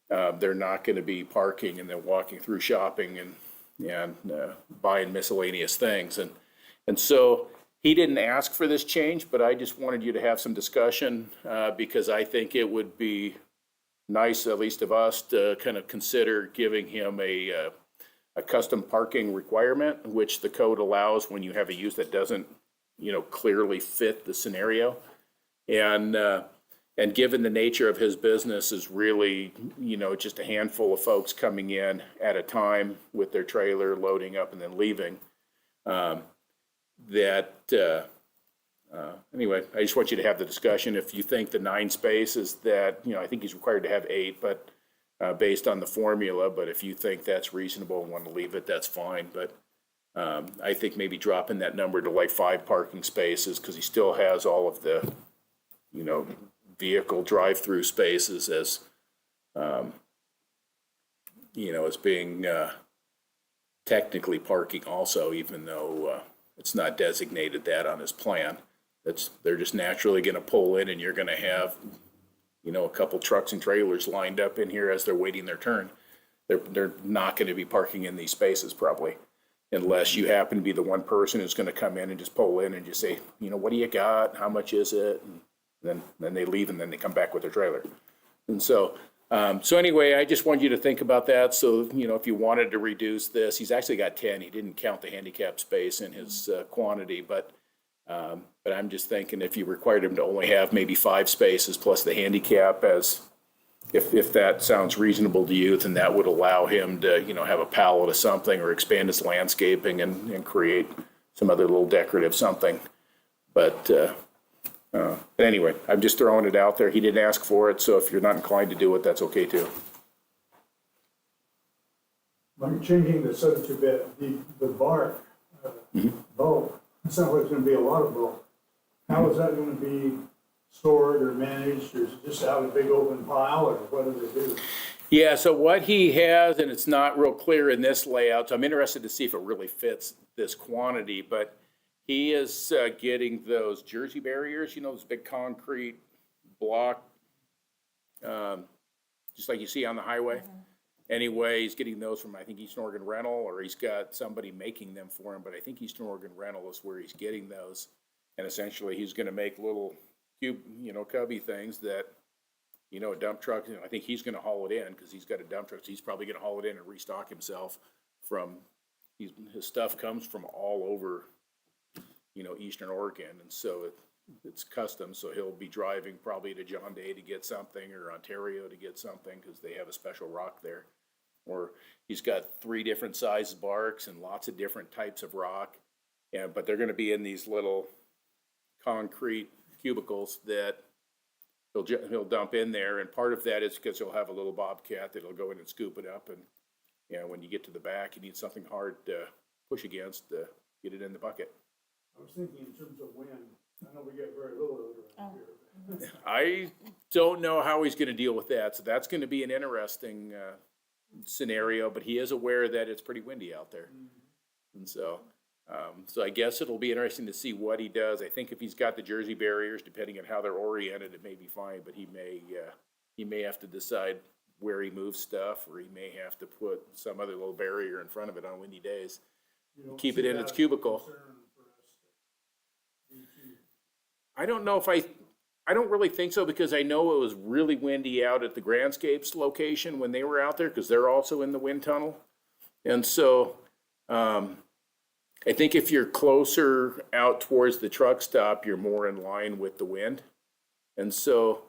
They're not going to be parking and then walking through shopping and buying miscellaneous things. And so he didn't ask for this change, but I just wanted you to have some discussion because I think it would be nice, at least of us, to kind of consider giving him a custom parking requirement, which the code allows when you have a use that doesn't, clearly fit the scenario. And given the nature of his business is really, just a handful of folks coming in at a time with their trailer, loading up and then leaving, anyway, I just want you to have the discussion. If you think the 9 spaces that, I think he's required to have 8, but based on the formula, but if you think that's reasonable and want to leave it, that's fine. But I think maybe dropping that number to like 5 parking spaces, because he still has all of the, vehicle drive-through spaces as, as being technically parking also, even though it's not designated that on his plan. They're just naturally going to pull in, and you're going to have, a couple trucks and trailers lined up in here as they're waiting their turn. They're not going to be parking in these spaces probably, unless you happen to be the one person who's going to come in and just pull in and just say, what do you got? How much is it? And then they leave, and then they come back with their trailer. And so anyway, I just want you to think about that. So, if you wanted to reduce this, he's actually got 10. He didn't count the handicap space in his quantity, but I'm just thinking if you required him to only have maybe 5 spaces plus the handicap, as if that sounds reasonable to you, then that would allow him to, have a pallet of something or expand his landscaping and create some other little decorative something. But anyway, I'm just throwing it out there. He didn't ask for it, so if you're not inclined to do it, that's okay too. I'm changing the subject a bit, the bark, bulk, it sounds like it's gonna be a lot of bulk. How is that gonna be stored or managed, or is it just out in a big open pile, or what do they do? Yeah, so what he has, and it's not real clear in this layout, so I'm interested to see if it really fits this quantity, but he is getting those Jersey barriers, you know, those big concrete block, just like you see on the highway. Anyway, he's getting those from, I think, Eastern Oregon Rental, or he's got somebody making them for him, but I think Eastern Oregon Rental is where he's getting those. And essentially, he's gonna make little cube, you know, cubby things that, you know, a dump truck, you know, I think he's gonna haul it in, because he's got a dump truck, so he's probably gonna haul it in and restock himself from, his stuff comes from all over, you know, Eastern Oregon, and so it's custom, so he'll be driving probably to John Day to get something, or Ontario to get something, because they have a special rock there. Or he's got 3 different size barks and lots of different types of rock, but they're gonna be in these little concrete cubicles that he'll dump in there, and part of that is because he'll have a little bobcat that'll go in and scoop it up, and, you know, when you get to the back, you need something hard to push against to get it in the bucket. I was thinking in terms of wind, I know we get very little of it around here. I don't know how he's gonna deal with that, so that's gonna be an interesting, scenario, but he is aware that it's pretty windy out there. And so, so I guess it'll be interesting to see what he does. I think if he's got the Jersey barriers, depending on how they're oriented, it may be fine, but he may have to decide where he moves stuff, or he may have to put some other little barrier in front of it on windy days. You don't Keep see it in that its as a cubicle. concern for us to be too- I don't know if I don't really think so, because I know it was really windy out at the Grandscapes location when they were out there, because they're also in the wind tunnel. And so, I think if you're closer out towards the truck stop, you're more in line with the wind. And so,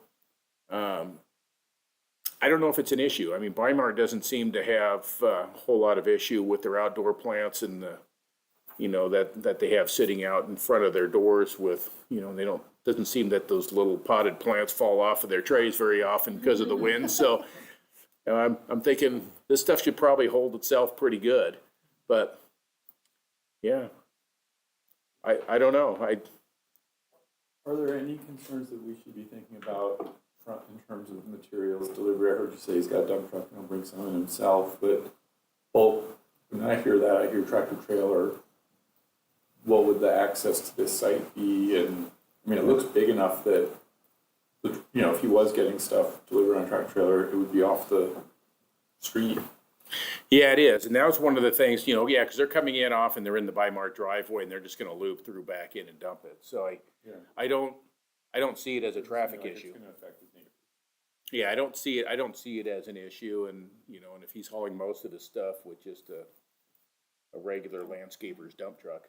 I don't know if it's an issue. I mean, Weimar doesn't seem to have a whole lot of issue with their outdoor plants and the, you know, that they have sitting out in front of their doors with, you know, doesn't seem that those little potted plants fall off of their trays very often because of the wind. So I'm thinking this stuff should probably hold itself pretty good, but yeah, I don't know. Are there any concerns that we should be thinking about in terms of materials delivery? I heard you say he's got a dump truck and he'll bring some in himself, but, well, when I hear that, I hear tractor trailer. What would the access to this site be? And, I mean, it looks big enough that, you know, if he was getting stuff delivered on a tractor trailer, it would be off the street. Yeah, it is. And that was one of the things, you know, yeah, because they're coming in off and they're in the Weimar driveway and they're just going to loop through back in and dump it. So I don't see it as a traffic issue. It's gonna affect his neighbors. Yeah, I don't see it as an issue, and, you know, and if he's hauling most of his stuff with just a regular landscaper's dump truck,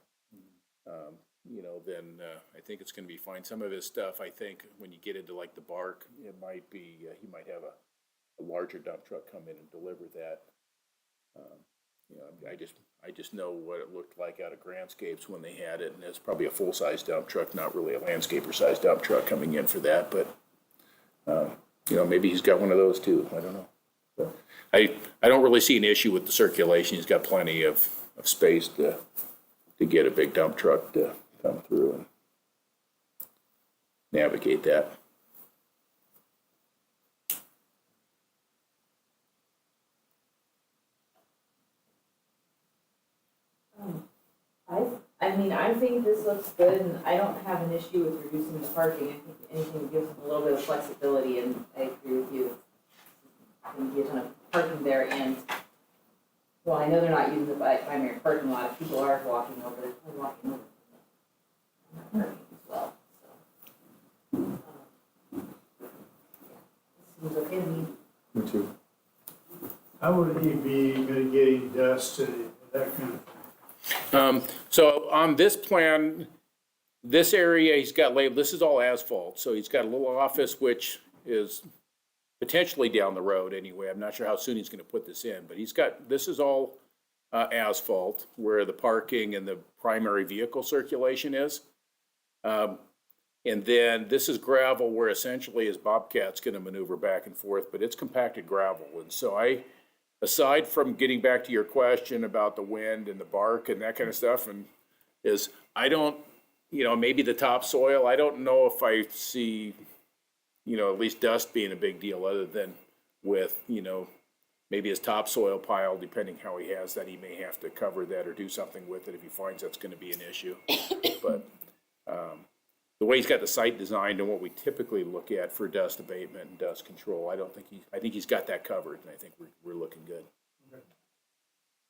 you know, then, I think it's gonna be fine. Some of his stuff, I think, when you get into like the bark, it might be, he might have a larger dump truck come in and deliver that. You know, I just know what it looked like out of Grandscapes when they had it, and it's probably a full-size dump truck, not really a landscaper-sized dump truck coming in for that, but, you know, maybe he's got one of those too, I don't know. But I don't really see an issue with the circulation. He's got plenty of space to get a big dump truck to come through and navigate that. I mean, I think this looks good, and I don't have an issue with reducing the parking. I think anything that gives them a little bit of flexibility, and I agree with you. There's going to be a ton of parking there, and, well, I know they're not using the primary parking lot. If people are walking over, they're probably walking over from the parking as well, so. Yeah, this seems okay to me. Me too. How would he be mitigating dust and that kind of thing? So on this plan, this area he's got labeled, this is all asphalt, so he's got a little office which is potentially down the road anyway. I'm not sure how soon he's gonna put this in, but this is all asphalt where the parking and the primary vehicle circulation is. And then this is gravel where essentially his Bobcat's gonna maneuver back and forth, but it's compacted gravel. And so aside from getting back to your question about the wind and the bark and that kind of stuff, I don't you know, maybe the topsoil, I don't know if I see, you know, at least dust being a big deal, other than with, you know, maybe his topsoil pile, depending how he has that, he may have to cover that or do something with it if he finds that's gonna be an issue. But, the way he's got the site designed and what we typically look at for dust abatement and dust control, I think he's got that covered, and I think we're looking good.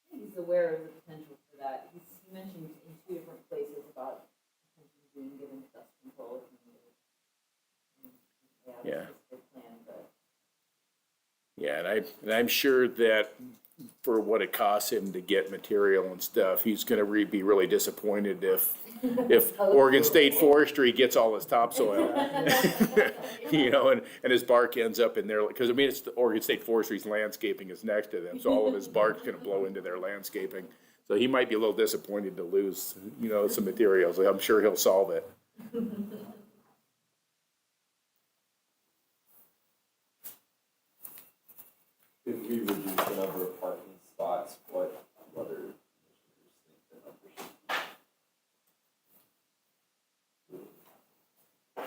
He's aware of the potential for that. He mentioned in 2 different places about potentially being given dust control if needed. Yeah. That's the plan, but. Yeah, and I'm sure that for what it costs him to get material and stuff, he's gonna be really disappointed if Oregon State Forestry gets all his topsoil. You know, and his bark ends up in there, because I mean, it's the Oregon State Forestry's landscaping is next to them, so all of his bark's gonna blow into their landscaping. So he might be a little disappointed to lose, you know, some materials. I'm sure he'll solve it. If we reduce the number of parking spots, what other commissioners think the number should be?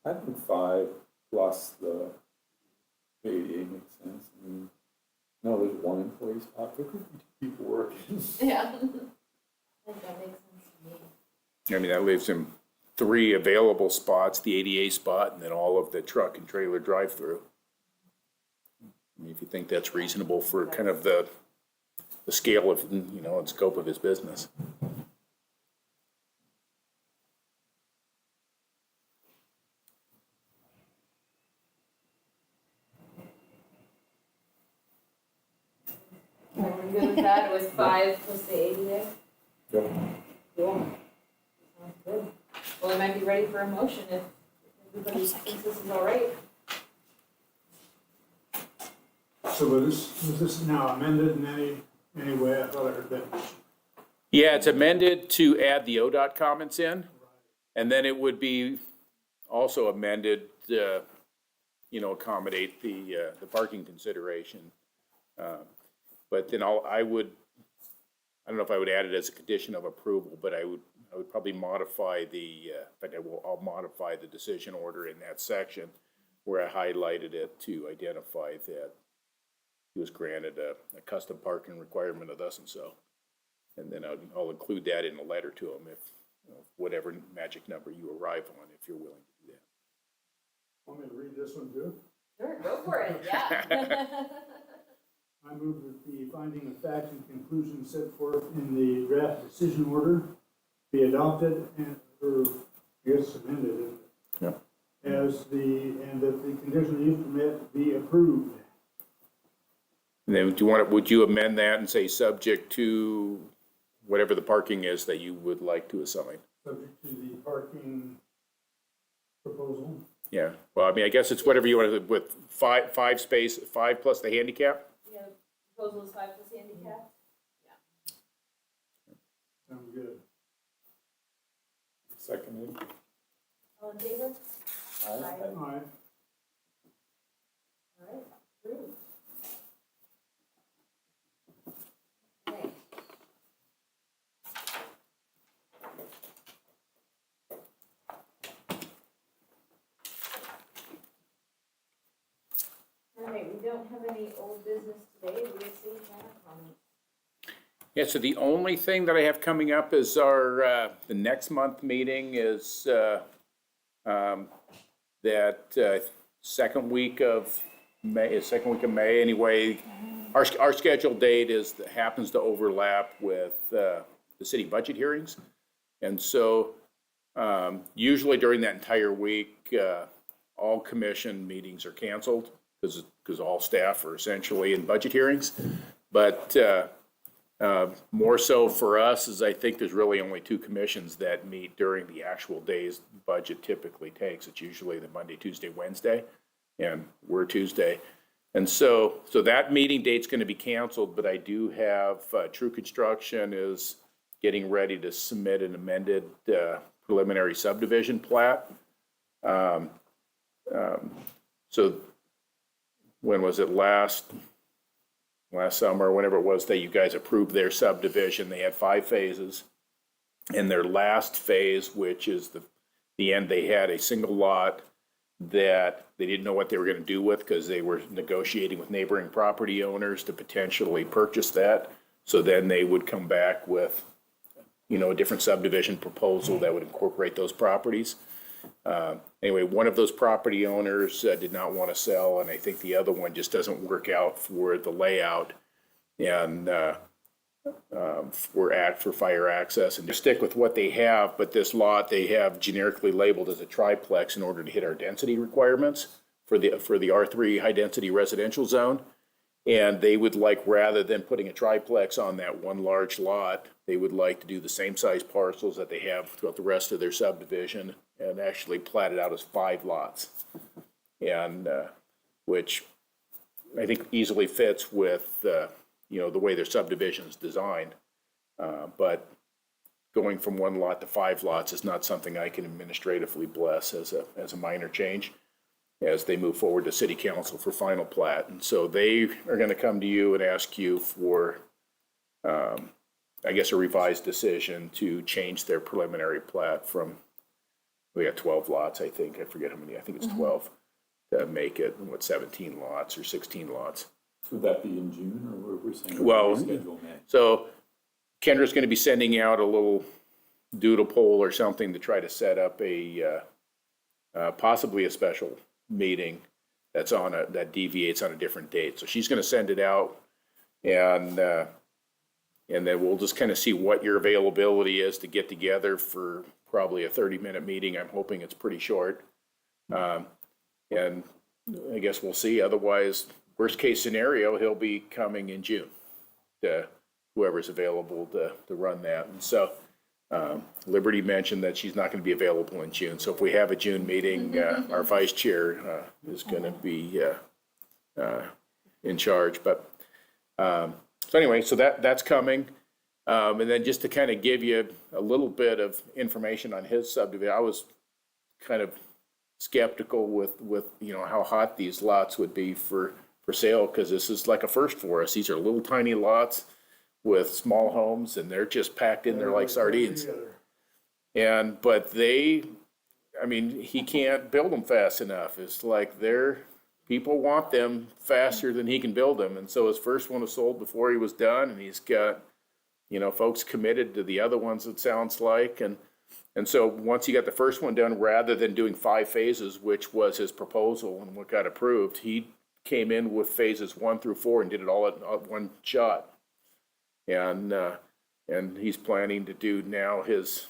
I think 5 plus the ADA makes sense. I mean, no, there's 1 employee spot, there could be 2 people working. Yeah. I think that makes sense to me. I mean, that leaves him 3 available spots, the ADA spot, and then all of the truck and trailer drive-through. I mean, if you think that's reasonable for kind of the scale of, you know, and scope of his business. Everyone good with that, with 5 plus the ADA? Yep. Cool. Sounds good. Well, I might be ready for a motion if everybody thinks this is all right. So was this now amended in any way? I thought I heard that. Yeah, it's amended to add the ODOT comments in, and then it would be also amended, you know, accommodate the parking consideration. But then I don't know if I would add it as a condition of approval, but I would probably modify I'll modify the decision order in that section where I highlighted it to identify that he was granted a custom parking requirement of thus and so. And then I'll include that in the letter to him if, you know, whatever magic number you arrive on, if you're willing to do that. Want me to read this one too? Sure, go for it, yeah. I move that the finding of fact and conclusion set forth in the draft decision order be adopted and, or, I guess amended, isn't it? Yeah. And that the conditional use permit be approved. And then would you amend that and say subject to whatever the parking is that you would like to assign? Subject to the parking proposal. Yeah, well, I mean, I guess it's whatever you want to, with 5 plus the handicap? Yeah, proposal is 5 plus handicap? Sounds good. Seconded. All in favor? Aye. All right. All right, approved. Okay. All right, we don't have any old business today, do we have city planner comments? Yeah, so the only thing that I have coming up is the next month meeting is, that second week of May, anyway. Our scheduled date happens to overlap with, the city budget hearings. And so, usually during that entire week, all commission meetings are canceled because all staff are essentially in budget hearings. But, more so for us is I think there's really only 2 commissions that meet during the actual days budget typically takes. It's usually the Monday, Tuesday, Wednesday, and we're Tuesday. And so that meeting date's gonna be canceled, but I do have, True Construction is getting ready to submit an amended, preliminary subdivision plat. So, when was it last? 2 weeks ago, I think. last summer, whenever it was that you guys approved their subdivision. They had 5 phases. In their last phase, which is the end, they had a single lot that they didn't know what they were going to do with because they were negotiating with neighboring property owners to potentially purchase that. So then they would come back with, a different subdivision proposal that would incorporate those properties. Anyway, one of those property owners did not want to sell, and I think the other one just doesn't work out for the layout and for fire access, and to stick with what they have. But this lot they have generically labeled as a triplex in order to hit our density requirements for the R3 high density residential zone. And they would like, rather than putting a triplex on that one large lot, they would like to do the same size parcels that they have throughout the rest of their subdivision and actually plat it out as 5 lots. And which I think easily fits with, the way their subdivision is designed. But going from 1 lot to 5 lots is not something I can administratively bless as a minor change as they move forward to city council for final plat. And so they are going to come to you and ask you for, I guess, a revised decision to change their preliminary plat from, we got 12 lots, I think. I forget how many, I think it's 12, to make it, 17 lots or 16 lots. So would that be in June, or we're saying? Well, schedule May? So Kendra's going to be sending out a little doodle poll or something to try to set up possibly a special meeting that deviates on a different date. So she's going to send it out, and then we'll just kind of see what your availability is to get together for probably a 30-minute meeting. I'm hoping it's pretty short. And I guess we'll see. Otherwise, worst case scenario, he'll be coming in June to whoever's available to run that. And so Liberty mentioned that she's not going to be available in June. So if we have a June meeting, our vice chair is going to be in charge. But so anyway, so that's coming. And then just to kind of give you a little bit of information on his subdivision, I was kind of skeptical with how hot these lots would be for sale, because this is like a first for us. These are little tiny lots with small homes, and they're just packed in there like sardines. But he can't build them fast enough. It's like people want them faster than he can build them. And so his first one was sold before he was done, and he's got, folks committed to the other ones, it sounds like. And so once he got the first one done, rather than doing 5 phases, which was his proposal and what got approved, he came in with phases 1 through 4 and did it all at one shot. And he's planning to do now his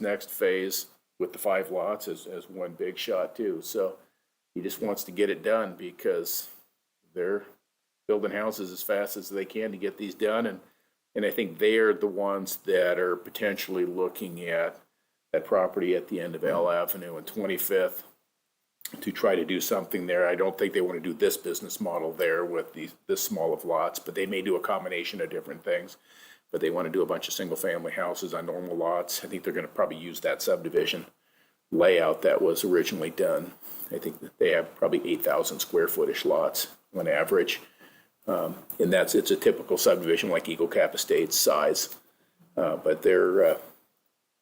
next phase with the 5 lots as one big shot too. So he just wants to get it done because they're building houses as fast as they can to get these done. And I think they're the ones that are potentially looking at that property at the end of L Avenue and 25th to try to do something there. I don't think they want to do this business model there with this small of lots, but they may do a combination of different things. But they want to do a bunch of single-family houses on normal lots. I think they're going to probably use that subdivision layout that was originally done. I think that they have probably 8,000 square footish lots on average. And it's a typical subdivision like Eagle Cap Estates size. But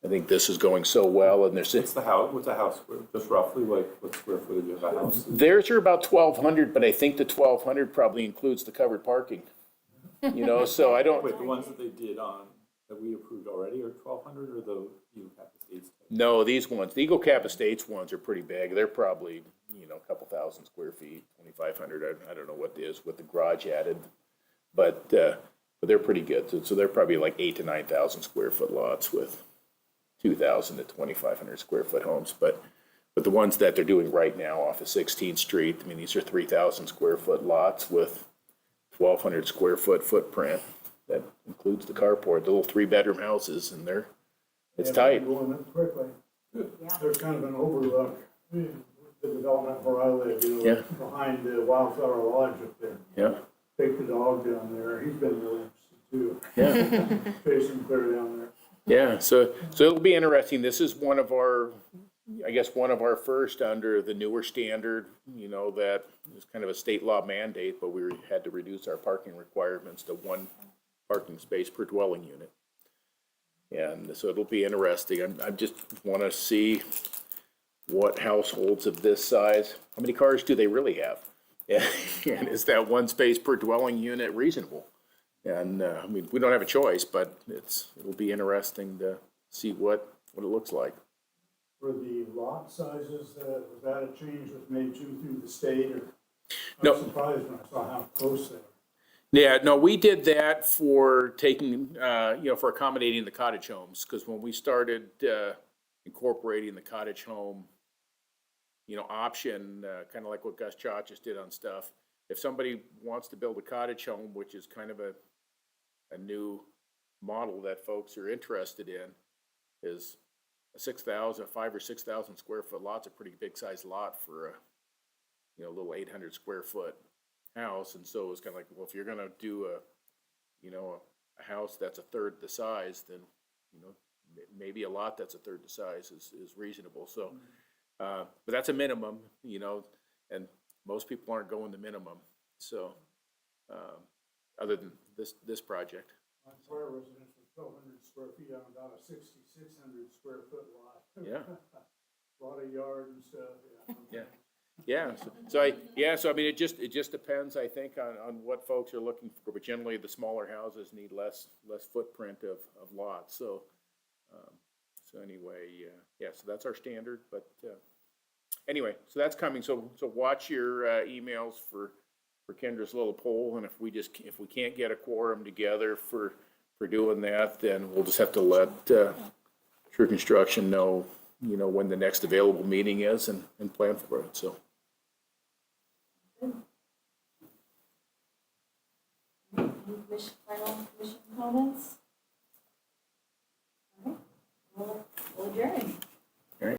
I think this is going so well, and there's. What's the house square, just roughly, like what square footage of a house? Theirs are about 1,200, but I think the 1,200 probably includes the covered parking. So I don't. Wait, the ones that they did that we approved already are 1,200, or the Eagle Cap Estates type? No, these ones, the Eagle Cap Estates ones are pretty big. They're probably, a couple thousand square feet, 2,500. I don't know what it is with the garage added, but they're pretty good. So they're probably like 8,000 to 9,000 square foot lots with 2,000 to 2,500 square foot homes. But the ones that they're doing right now off of 16th Street, these are 3,000 square foot lots with 1,200 square foot footprint. That includes the carport, the little 3-bedroom houses, and it's tight. Going up quickly. Yeah. There's kind of an overlook, the development where I live, Yeah. behind the Wildflower Lodge up there. Yeah, Take the dog down there, he's been really interested too, yeah. chasing clear down there. Yeah, so it'll be interesting. This is one of our I guess, one of our first under the newer standard, that is kind of a state law mandate, but we had to reduce our parking requirements to 1 parking space per dwelling unit. And so it'll be interesting. I just want to see what households of this size, how many cars do they really have? And is that 1 space per dwelling unit reasonable? And, I mean, we don't have a choice, but it'll be interesting to see what it looks like. For the lot sizes, was that a change that was made through the state, or? No. I was surprised when I saw how close they were. Yeah, no, we did that for taking, for accommodating the cottage homes, because when we started incorporating the cottage home, option, kind of like what Gus Chachas did on stuff, if somebody wants to build a cottage home, which is kind of a new model that folks are interested in, is a 5 or 6,000 square foot lot's a pretty big sized lot for a little 800 square foot house. And so it's kind of like, well, if you're going to do a house that's a third the size, then, maybe a lot that's a third the size is reasonable. So, but that's a minimum, and most people aren't going the minimum. So, other than this project. My prior residence was 1,200 square feet on about a 6,600 square foot lot. Yeah. A lot of yard and stuff, yeah. Yeah. So I mean, it just depends, I think, on what folks are looking for, but generally the smaller houses need less footprint of lots. So, anyway, so that's our standard, but, anyway, so that's coming. So watch your, emails for Kendra's little poll, and if we can't get a quorum together for doing that, then we'll just have to let, True Construction know, when the next available meeting is and plan for it, so. Any final commission comments? All right, we'll adjourn.